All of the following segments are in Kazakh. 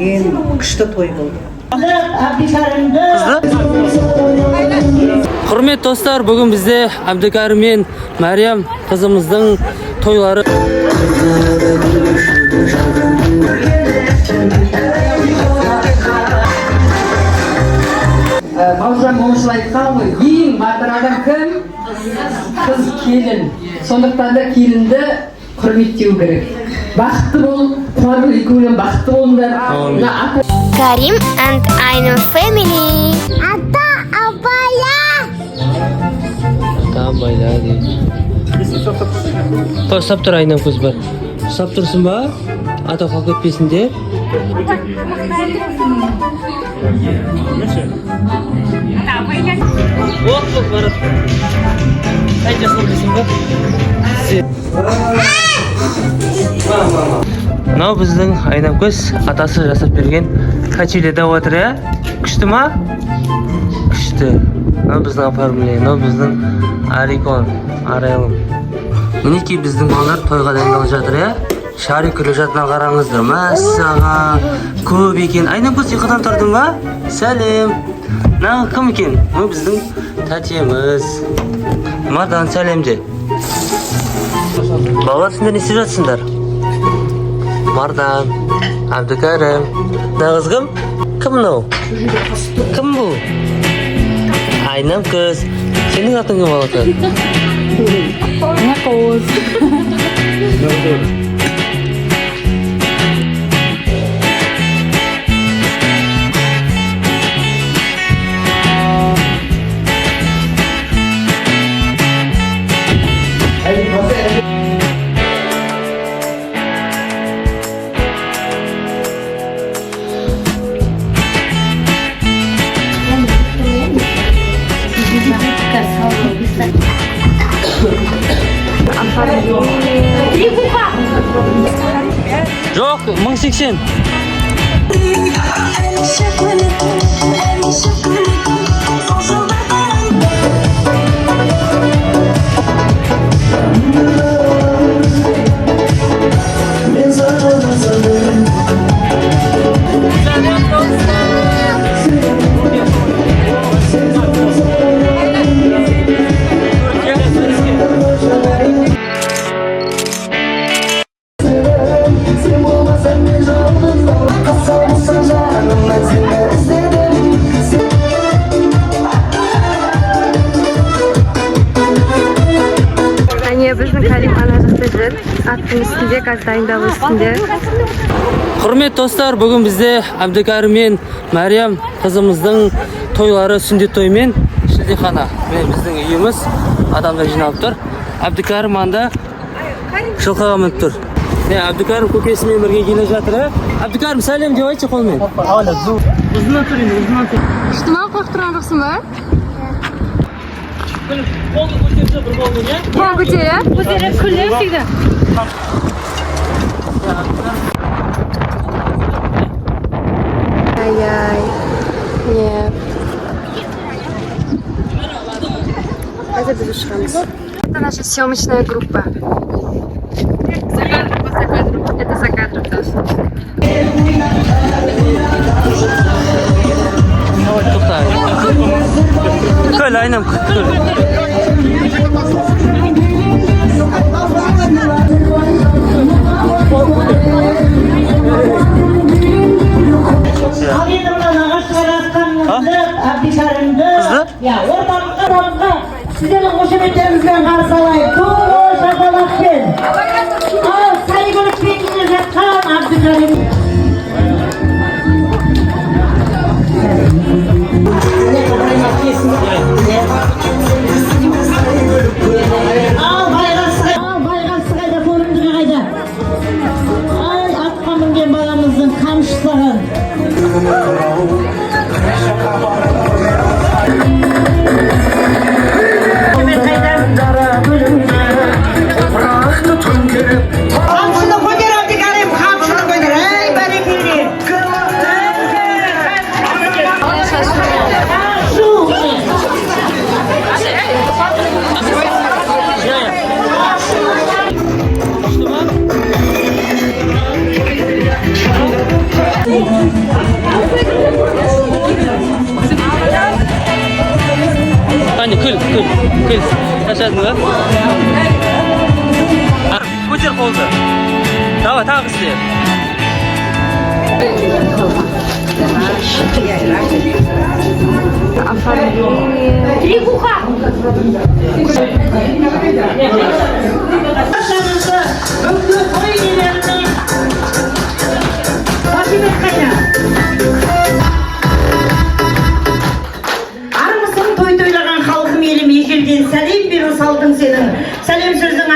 Ең күшті той болды. Құрмет достар, бүгін бізде Әбдікәрім мен Мәриям қызымыздың тойлары. Бауыржан момышұлы айтқан ғой, ең батыр адам кім? Қыз келін. Сондықтан да келінді құрметтеу керек. Бақытты бол, қуанып екеуінен бақытты болыңдар. Karim and Ainur family. Ata abaya. Абайла дейді. Ұстап тұр, Айнам көз бар. Ұстап тұрсын ба? Ата қалып кетпесін де. Оқ барып. Қай жасын білсің ба? Мынау біздің Айнам көз атасы жасап берген качели дау отыр, ә? Күшті ма? Күшті. Мынау біздің апармыле, мынау біздің Арикон, Арайлым. Мінекей біздің балалар тойға дайындалып жатыр, ә? Шарик күліп жатқан қараңыздар. Мәссаған, көп екен. Айнам көз ұйқыдан тұрдың ба? Сәлем. Мынау кім екен? Бұл біздің тәтеміз. Мардан сәлемде. Балалар, сендер не істеп жатсыңдар? Мардан, Әбдікәрім. Мына қызым? Кім мынау? Кім бұл? Айнам көз. Сенің атың кім балалар? Нақоз. Жоқ, 1080. Біздің Карим ана жақта жүр. Аттың үстінде, қазір дайындалу үстінде. Құрмет достар, бүгін бізде Әбдікәрім мен Мәриям қызымыздың тойлары сүндет той мен шілдехана. Біздің үйіміз адамдар жиналып тұр. Әбдікәрім анда жылқыға мініп тұр. Әбдікәрім көкесімен бірге келе жатыр. Әбдікәрім, сәлем деп айтшы қолмен. Ұзынан тұр енді, ұзынан тұр. Үштіман қоқ тұрған жоқсың ба? Қолды көтерсе бір қолды, не? Қол көтере? Көтере, күлі өсейді. Ай-ай. Нет. Это біз шығамыз. Это наша съемочная группа. Это за кадром, да. Көл, Айнам, көл. Sizlerin hoşemetlerinizden karşı alayım. Doğru şakalatken. Saygılı kendinize kan Abdülkarim. Bayram Sıkay'da forumcu kayda. Ay atmamın gen balamızın kamçısağın. Kamçını koyar Abdülkarim, kamçını koyar. Ey bereketli. Qani, kul. Tashladinglar? Ko'chir qo'lni. Davay, tag'i istaydi. Армысың той тойлаған халқым елім ежелден сәлем беру салдың сенің. Сәлем сөздің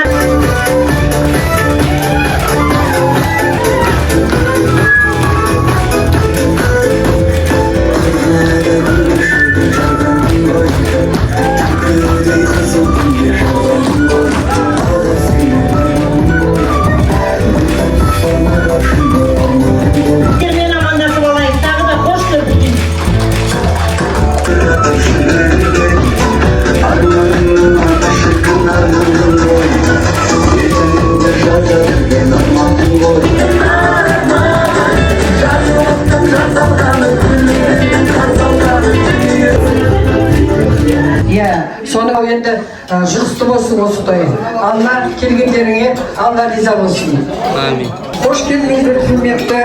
Соны енді жұғысты болсын осы той. Алла келгендеріңе Алла риза болсын. Амин. Қош келдіңіздер құрметті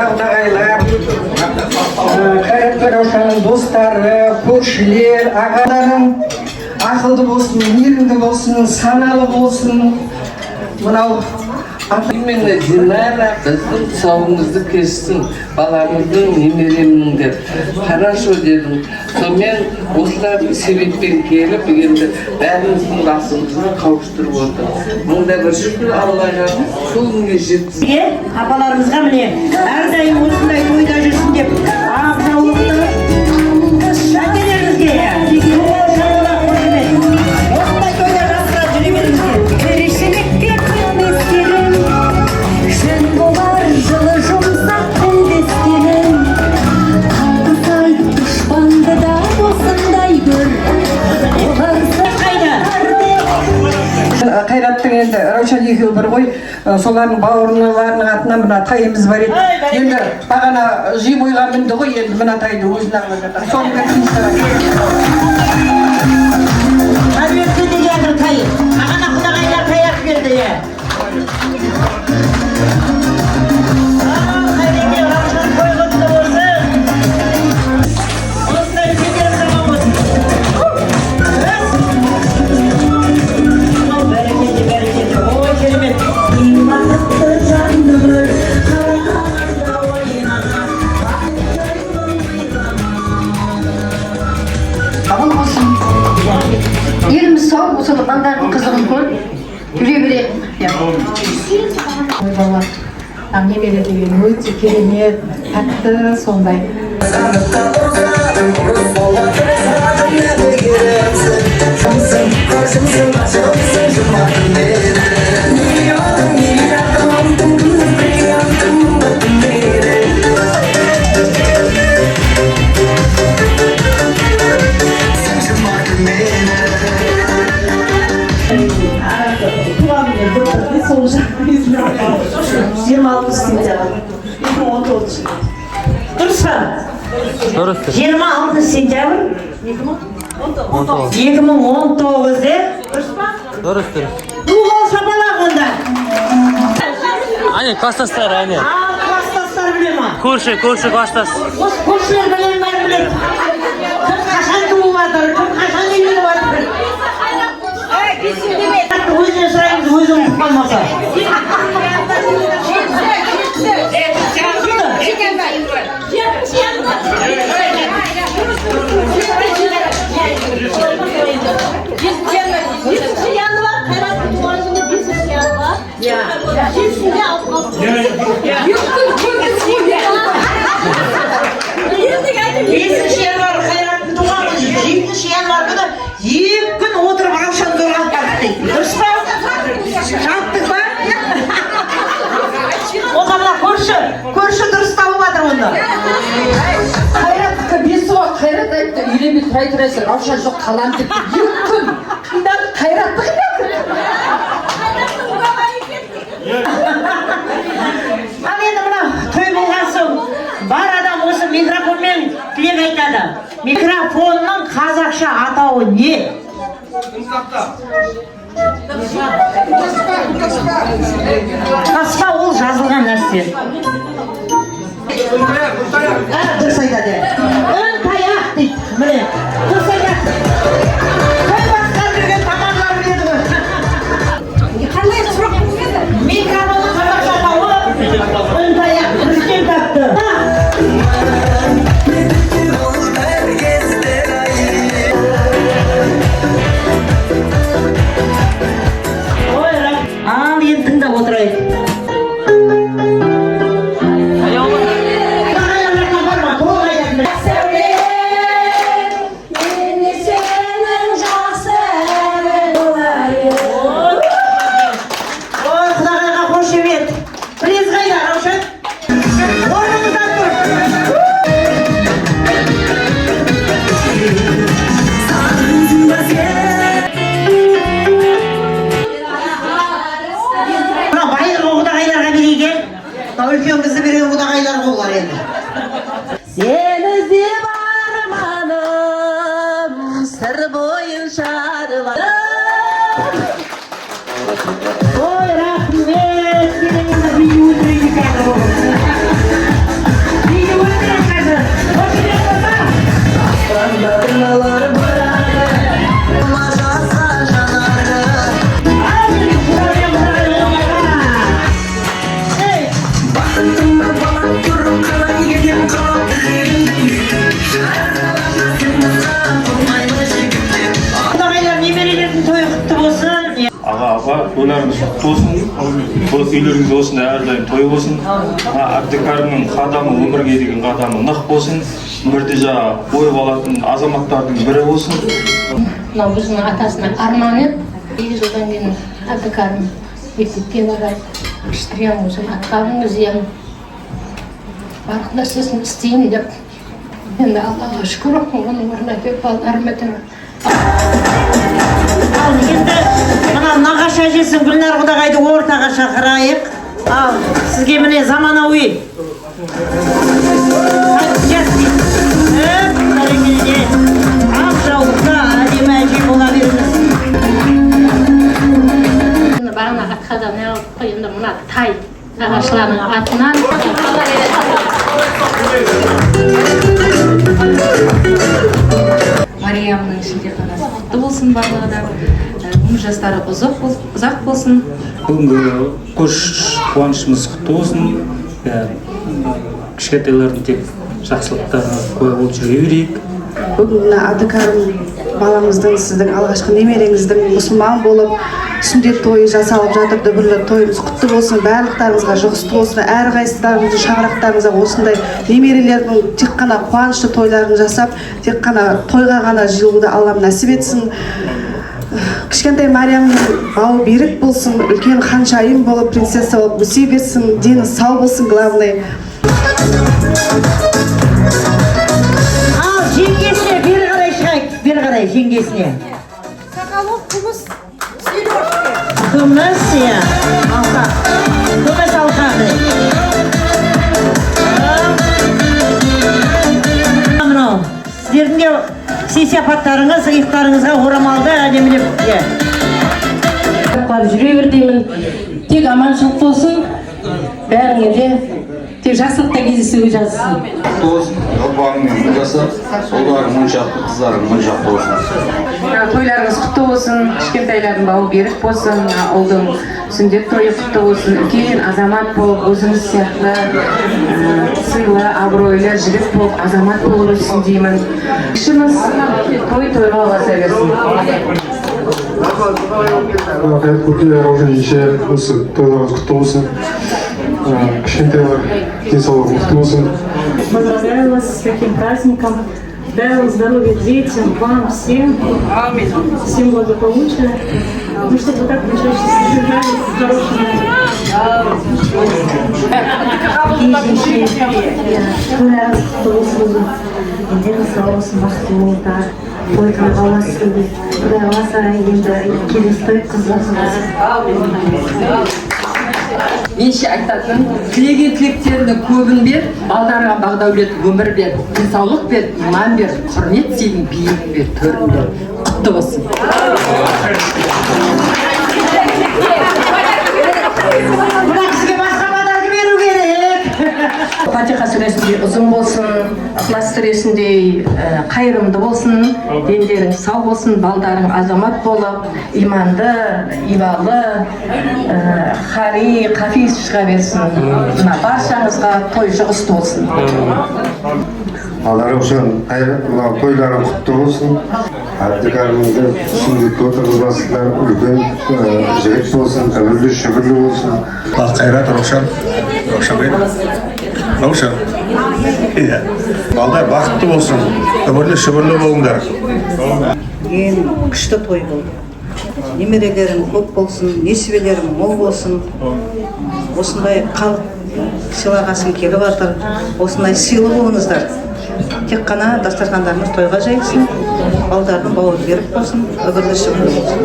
ағайындар, қайратты Раушанның достары, көршілер, ағаларым ақылды болсын, мейірімді болсын, саналы болсын. Мынау Именно Динара біздің тұсауымызды кессін, баламыздың, немеремнің деп. Хорошо дедім. Сонымен осылар себеппен келіп, енді бәріміздің басымызды қауыштырып отыр. Мұнда бір шүкір Аллаға сол күнге жетсін. апаларымызға міне әрдайым осындай тойда жүрсін деп ағзаулықты әкелеріңізге осындай тойда жасырап жүре беріңіздер. Тіршілікте көмескерім, шын болар жылы жұмсақ тілдескенім. Қалқысай дұшпанды да осындай көр. Қайраттың енді Раушан екеуі бір ғой, солардың бауырларының атынан мына тайымыз бар еді. Енді бағана жиып ойға мінді ғой, енді мына тайды өзіне алып жатыр. Соны Әлбетте дегенді тай. Бағана құдағайлар таяқ берді, Қайреке, Раушан той құтты болсын. Осындай сендер заман болсын. Бәрекелді. Ой, керемет. Бақытты жанымыз, Қабыл болсын. Еліміз сау, осы балдардың қызығын көріп, жүре берейік. Ой бала, немере деген өте керемет, тәтті, сондай. Сол жағдайында 26 сентябрь 2019 дұрыс па? Дұрыс. 26 сентябрь 2019-де дұрыс па? Дұрыс. Туғал шапалақ онда. Ане, кластастар, ане. Кластастар біле ма? Көрші кластас. Осы көршілер білем бәрі біледі. Кім қашан туып жатыр, кім қашан үйленіп жатыр. Өзіне сұраймыз, өзің қалмаса. Бесінші январ Қайраттың туғаны, 7-ші январда 2 күн отырып Раушан зорлап бардық дейді. Дұрыс па? Жаттық па? Оғамда көрші дұрыс тауып жатыр онда. Қайратқа бесі ғой, Қайрат айтты, үйленбей тұрай тұрайсың, Раушан жоқ қалам деп. 2 күн қиналып Қайратты қиналып. Ал енді мына той болған соң Микрофонның қазақша атауы не? Таспа ол жазылған нәрсе. Дұрыс айтады. Үн таяқ дейді. Міне, дұрыс айтады. Қой басқар берген тамарлар біледі ғой. Микрофонның қазақша атауы үн таяқ. Президент атты. Ал енді тыңдап отырайық. Үлкен қызы берген құдағайлар болар енді. Сен іздеп арманым, сыр бойын шарладым. Ой, рахмет, сенің бейі өтірейді қазір ол. Бейі өтірейді қазір. Өтірейді болса. Аспандарылар бұрады, мажаса жанары. Алдың құрайым құдағайлар немерелердің тойы құтты болсын. Аға, тойларыңыз құтты болсын. Үйлеріңізде осындай әрдайым той болсын. Әбдікәрімнің қадамы, өмірге деген қадамы нық болсын. Өмірде ойып алатын азаматтардың бірі болсын. Мынау біздің атасының арманы. 2 жылдан кейін Әбдікәрім мектепке барады. Піштірем өзім атқабын өзем. Барлық нәрсесін істейін деп. Енді Аллаға шүкір, оның орнына көп балдарым өтемін. Ал енді мына нағашы әжесі Гүлнар құдағайды ортаға шақырайық. Ал сізге міне заманауи. Ақ жаулықта әдемі әже бола беріңіз. Бағана атқада не алып қойында мына тай ағашыларының атынан. Мариямның шілдеханасы құтты болсын барлығы да. Өмір жастары ұзақ болсын. Бүгінгі қош қуанышымыз құтты болсын. Кішкентайлардың тек жақсылықтарына куә болып жүре берейік. Бүгін Әбдікәрім баламыздың, сіздің алғашқы немереңіздің мұсылман болып сүндет тойы жасалып жатыр. Дүбірлі тойымыз құтты болсын, барлықтарыңызға жұғысты болсын. Әрқайсыларыңыздың шаңырақтарыңызға осындай немерелердің тек қана қуанышты тойларын жасап, тек қана тойға ғана жиылуды Аллам нәсіп етсін. Кішкентай Мариямның бауы берік болсын, үлкен ханшайым болып, принцесса болып өсе берсін, дені сау болсын, главный. Ал жеңгесіне бері қарай шығайық, бері қарай жеңгесіне. Сақалов күміс селёшки. Күміс, иә. Алқа. Күміс алқа. Мынау, сіздердің де сый-сияпаттарыңыз, иықтарыңызға орамалды әдемілеп. Жүре бер деймін. Тек аманшылық болсын, бәріңе де тек жақсылықта кездесуге жазсын. Тосын, жалпағыңмен жасап, ұлдарың мұншақты, қыздарың мұншақты болсын. Тойларыңыз құтты болсын, кішкентайлардың бауы берік болсын, ұлдың сүндет тойы құтты болсын, үлкен азамат болып, өзіңіз сияқты сыйлы, абыройлы жігіт болып, азамат болып өссін деймін. Ішіміз той-тойға ұласа берсін. Көкелер уже еше осы тойларыңыз құтты болсын. Кішкентайлар денсаулығы мықты болсын. Поздравляю вас с таким праздником. Дай вам здоровья детям, вам всем. Всем благополучия. Ну, чтобы так начать содержать хорошими. Тойларыңыз құтты болсын. Дені сау болсын, бақытты болыңыздар. Той тойға аласыз. Құдай қаласа енді келесі той қыз болсын. менше айтатын тілеген тілектерінің көбін бер, балдарға бағдаулет өмір бер, денсаулық бер, иман бер, құрмет сенің биік бер, төрін бер. Құтты болсын. Фатиха сүресіндей ұзын болсын, ықылас сүресіндей қайырымды болсын, дендерің сау болсын, балдарың азамат болып, иманды, ибалы, хари, хафиз шыға берсін. Мына баршаңызға той жұғысты болсын. Алар ошон тойларың құтты болсын. Әбдікәрімді сүндетке отырғызбасындар, үлкен жігіт болсын, әбірлі шүбірлі болсын. Қайрат Рошан иә, балдар бақытты болсын, өмірлі шүбірлі болыңдар. Ең күшті той болды. Немерелерім көп болсын, несібелерім мол болсын. Осындай халық сыйлағасын келіп жатыр. Осындай сыйлы болыңыздар. Тек қана дастархандарыңыз тойға жайылсын, балдардың бауыр берік болсын, өмірлі шүбірлі болсын.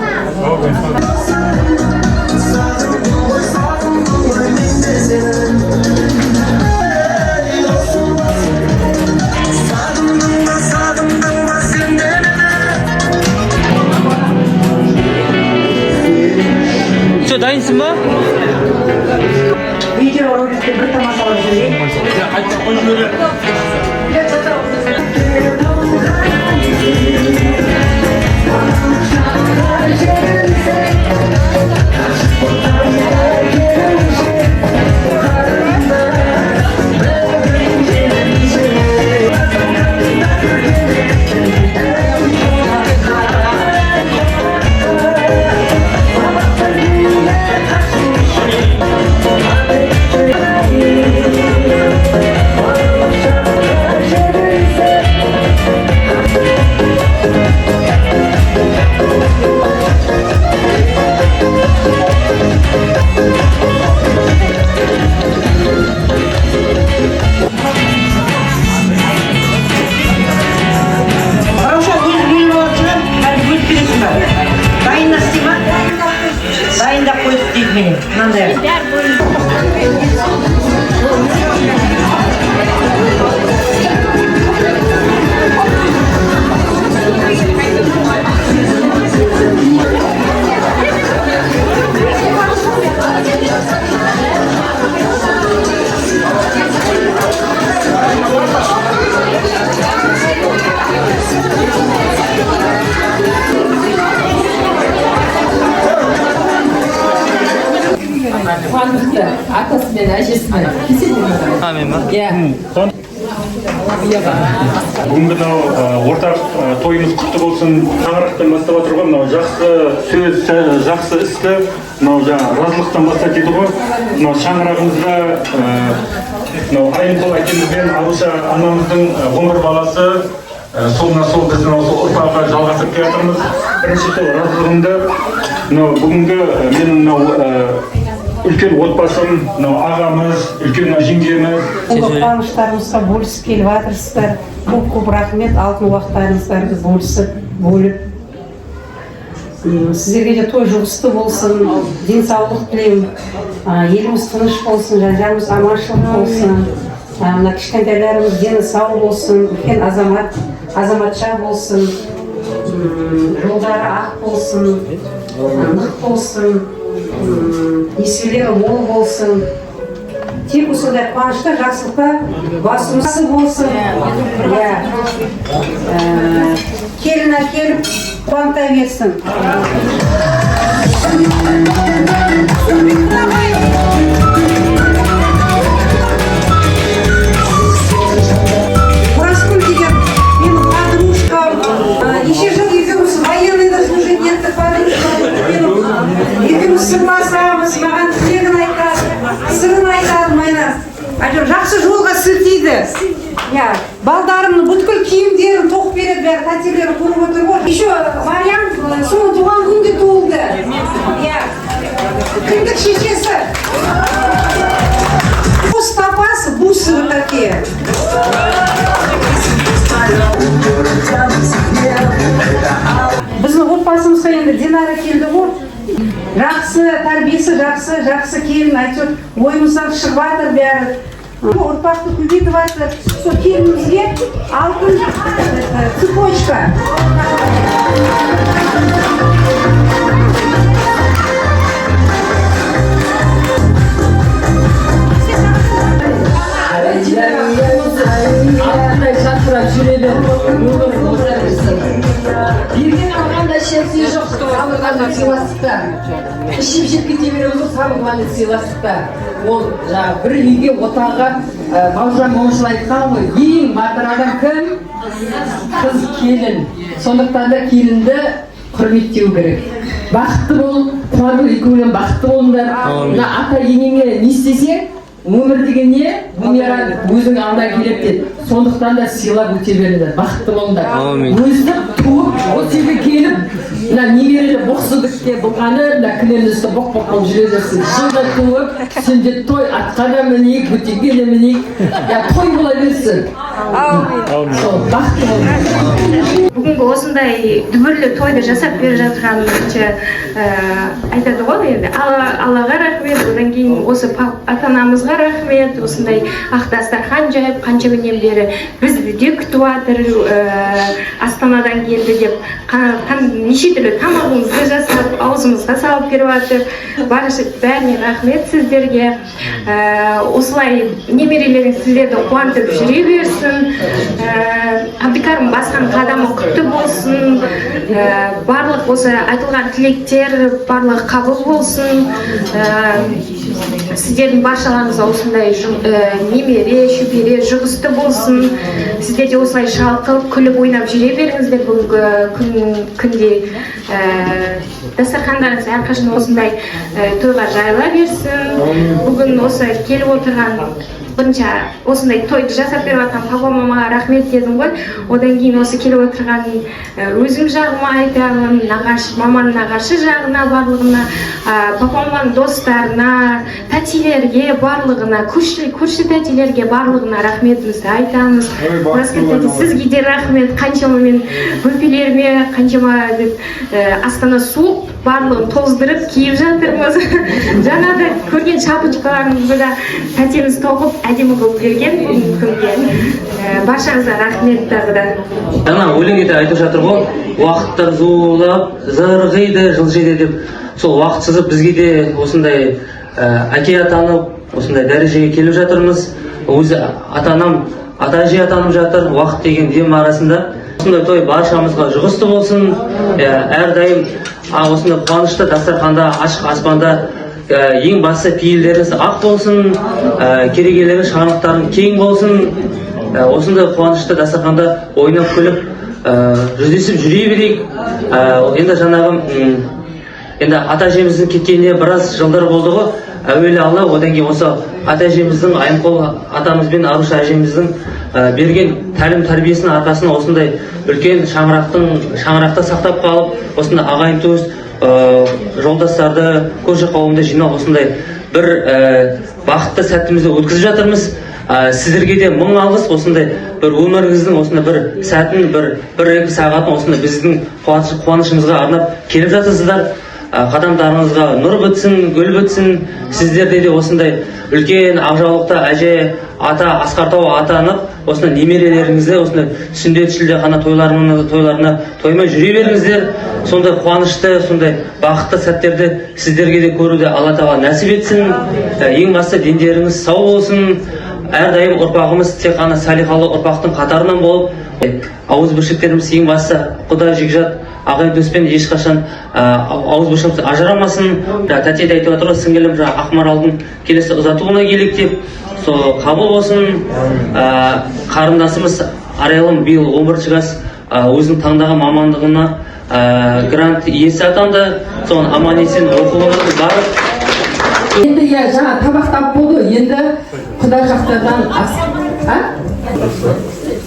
Все, дайынсың ба? Видеороликті бір тамашалап жүрейін. Дайындап қойдық дейді мені, мынандай. Қуандықты атасы мен әжесіне кеселден Амен ба? Бүгінгі ортақ тойымыз құтты болсын. Шаңырақтан бастап отыр ғой, мынау жақсы сөз, жақсы істі, мынау разылықтан бастап еді ғой. Мынау шаңырағымызда Айымқұл әкеміз бен Аруша анамыздың ғұмыр баласы солына сол біздің осы ұрпаққа жалғастырып келе жатырмыз. Бірінші сол разылығымды бүгінгі менің үлкен отбасым, ағамыз, үлкен жеңгеміз. Қуаныштарымызға бөлісіп келіп жатырсыздар. Көп рахмет, алтын уақыттарыңыздарды бөліп. Сіздерге де той жұғысты болсын, денсаулық тілеймін. Еліміз тыныш болсын, жан-жанымыз аманшылық болсын. Мына кішкентайларымыз дені сау болсын, үлкен азаматша болсын. Жолдары ақ болсын, нық болсын. Несібелері мол болсын. Тек осындай қуанышта, жақсылықта басымызды болсын. Келін әкеліп қуанта берсін. Оразкүл деген менің подружкам. Неше жыл екеуміз военныйда служить еттік подружкам. Екеуміз сырласамыз, маған тілегін айтады, сырын айтады мені. Жақсы жолға сілтейді. Балдарымның бүткіл киімдерін тоқып береді, бәрі тәтелері көріп отыр ғой. Еще Мариям соның туған күнде туылды. Кіндік шешесі. Бус тапасы, бусы вот такие. Біздің отбасымызға енді Динара келді ғой. Жақсы тәрбиесі жақсы, жақсы келін, әйтеуір ойымыздан шығып жатыр бәрі. Ұрпақты көбейтіп жатыр. Сол келінімізге алтын цепочка. Берген алғанда шексіз жоқ, салғанда сыйластықта. Ішіп жеп кете береміз, салғанда сыйластықта. Ол бір үйге отаға Бауыржан Момышұлы айтқан ғой, ең батыр адам кім? Қыз келін. Сондықтан да келінді құрметтеу керек. Бақытты бол, қуанып екеуінен бақытты болыңдар. Ата енеңе не істесең, өмір деген не? Бумеранг өзің алда келіп деді. Сондықтан да сыйлап өте беріңдер, бақытты болыңдар. Өздік туып, өтеге келіп, немерелі боқсыздықке бұлғаны, кілемізді боқ-боқ болып жүре берсін. Жылда туып, сүндет той, атқа да мінейік, өтеге де мінейік. Той бола берсін. Бақытты болыңдар. Бүгінгі осындай дүбірлі тойды жасап бере жатқан айтады ғой енді. Аллаға рахмет, одан кейін осы ата-анамызға рахмет, осындай ақ дастархан жайып, қанша күннен бері бізді де күтіп жатыр, Астанадан келді деп, неше түрлі тамағымызды жасап, аузымызға салып беріп жатыр. Бәріне рахмет сіздерге. Осылай немерелерің сіздерді қуантып жүре берсін. Әбдікәрім басқан қадамы құтты болсын. Барлық осы айтылған тілектер барлық қабыл болсын. Сіздердің баршаларыңызға осындай немере, шөбере, жұғысты болсын. Сіздер де осылай шалқып, күліп, ойнап жүре беріңіздер бүгінгі күнде. Дастархандарыңыз әрқашан осындай тойға жайыла берсін. Бүгін осы келіп отырған бірінші осындай тойды жасап беріп жатқан папа мамаға рахмет дедім ғой. Одан кейін осы келіп отырған өзім жағыма айтамын, маманың нағашы жағына барлығына, папа маманың достарына, тәтелерге барлығына, көрші тәтелерге барлығына рахметімізді айтамыз. Сізге де рахмет, қаншама мен бөпелеріме, қаншама Астана суық барлығын тоздырып киіп жатырмыз. Жаңа да көрген шапочкаларымызды да тәтеміз тоғып әдемі қылып берген күнге. Баршаңызға рахмет тағы да. Жаңа өлеңде айтып жатыр ғой, уақыттар зулап, зырғиды, жылжиды деп. Сол уақыт сызып бізге де осындай әке атанып, осындай дәрежеге келіп жатырмыз. Өзі ата-анам, ата-әже атанып жатыр, уақыт деген дем арасында. Осындай той баршамызға жұғысты болсын. Әрдайым осындай қуанышты дастарханда, ашық аспанда ең басты пейілдеріңіз ақ болсын, керегелері, шаңырақтарың кең болсын. Осындай қуанышты дастарханда ойнап күліп, жүздесіп жүре берейік. Енді жаңағы ата-әжеміздің кеткеніне біраз жылдар болды ғой. Әуелі Алла, одан кейін осы ата-әжеміздің, Айымқол атамыз бен Аруша әжеміздің берген тәлім тәрбиесінің арқасында осындай үлкен шаңырақта сақтап қалып, осындай ағайын туыс жолдастарды, көрші қауымды жинап осындай бір бақытты сәтімізді өткізіп жатырмыз. Сіздерге де мың алғыс, осындай бір өміріңіздің осындай бір сәтін, бір-екі сағатын осындай біздің қуанышымызға арнап келіп жатырсыздар. Қадамдарыңызға нұр бітсін, гүл бітсін. Сіздерде де осындай үлкен ақжаулықта әже, ата, асқартау атанып, осындай немерелеріңізді осындай сүндет шілдехана тойларына тоймай жүре беріңіздер. Сондай қуанышты, сондай бақытты сәттерді сіздерге де көруді Алла Тағала нәсіп етсін. Ең басты дендеріңіз сау болсын. Әрдайым ұрпағымыз тек қана салиқалы ұрпақтың қатарынан болып, ауызбіршіліктеріміз ең басты құда жекжат ағайын туыспен ешқашан ауызбіршілікті ажырамасын. Тәте де айтып отыр ғой, сіңілім Ақмаралдың келесі ұзатуына келек деп, сол қабыл болсын. Қарындасымыз Арайлым биыл 11 жас өзінің таңдаған мамандығына грант иесі атанды. Соған аман есен оқуына барып. Енді жаңа табақтап болды, енді құда жақтардан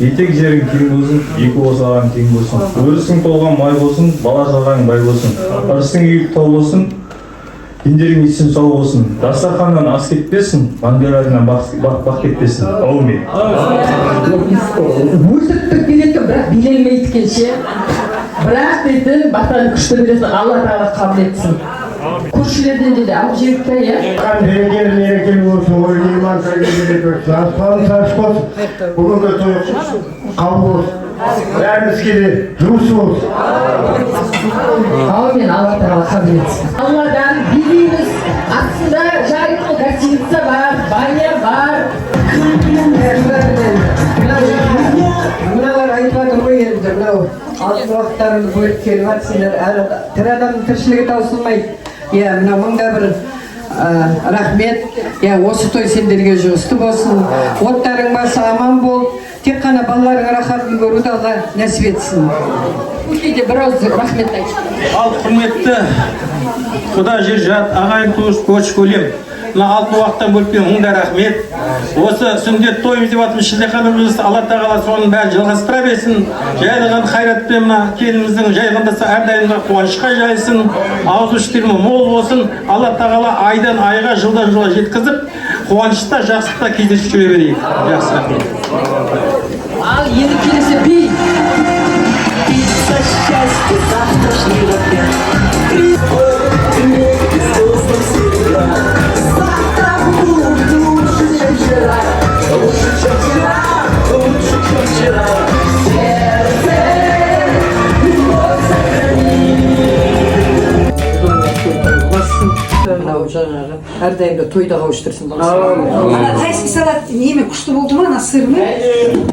етек жерің кең болсын, екі осаларың тең болсын. Өрісің толған май болсын, бала шағаң бай болсын. Ырысың үйіп тол болсын, дендерің исін сау болсын. Дастарханнан ас кетпесін, маңдайларыңнан бақ кетпесін. Әумин. Өлтіріп келетін, бірақ билемей еткенше, бірақ дейтін батаны күшті бересін, Алла Тағала қабыл етсін. көршілерден де алып жіберіп та, иә. Мерекелі болсын, ойын иман берекесі, аспан саш болсын. Бүгінгі той қабыл болсын. Бәрімізге де жұмыс болсын. Әумин, Алла Тағала қабыл етсін. Алладан билейміз. Астында жайықтың гостиница бар, баня бар. Мыналар айтып жатыр ғой енді, мынау алты уақыттарын бөліп келіп жатсыңдар, әрі тірі адамның тіршілігі таусылмайды. Иә, мынау мыңда бір рахмет. Иә, осы той сендерге жұғысты болсын. Оттарың басы аман бол. Тек қана балаларың рахатын көруді Алла нәсіп етсін. Кейде бір ауыз рахмет айтшы. Ал құрметті құда жер жат, ағайын туыс, көрші көлем. Мына алты уақыттан бөліпкен мыңда рахмет. Осы сүндет тойымыз деп атымыз шілдеқанымыз, Алла Тағала соның бәрін жалғастыра берсін. Жайлаған қайратпен мына келініміздің жайғандаса әрдайымға қуанышқа жайсын. Ауыз іштеріме мол болсын. Алла Тағала айдан айға, жылдан жылға жеткізіп, қуанышта, жақсылықта кездесіп жүре берейік. Жақсы рахмет. Ал енді келесі би. Мынау жаңағы әрдайымда тойда қауыштырсын. Ана тайсы салат неме күшті болды ма, ана сырмен?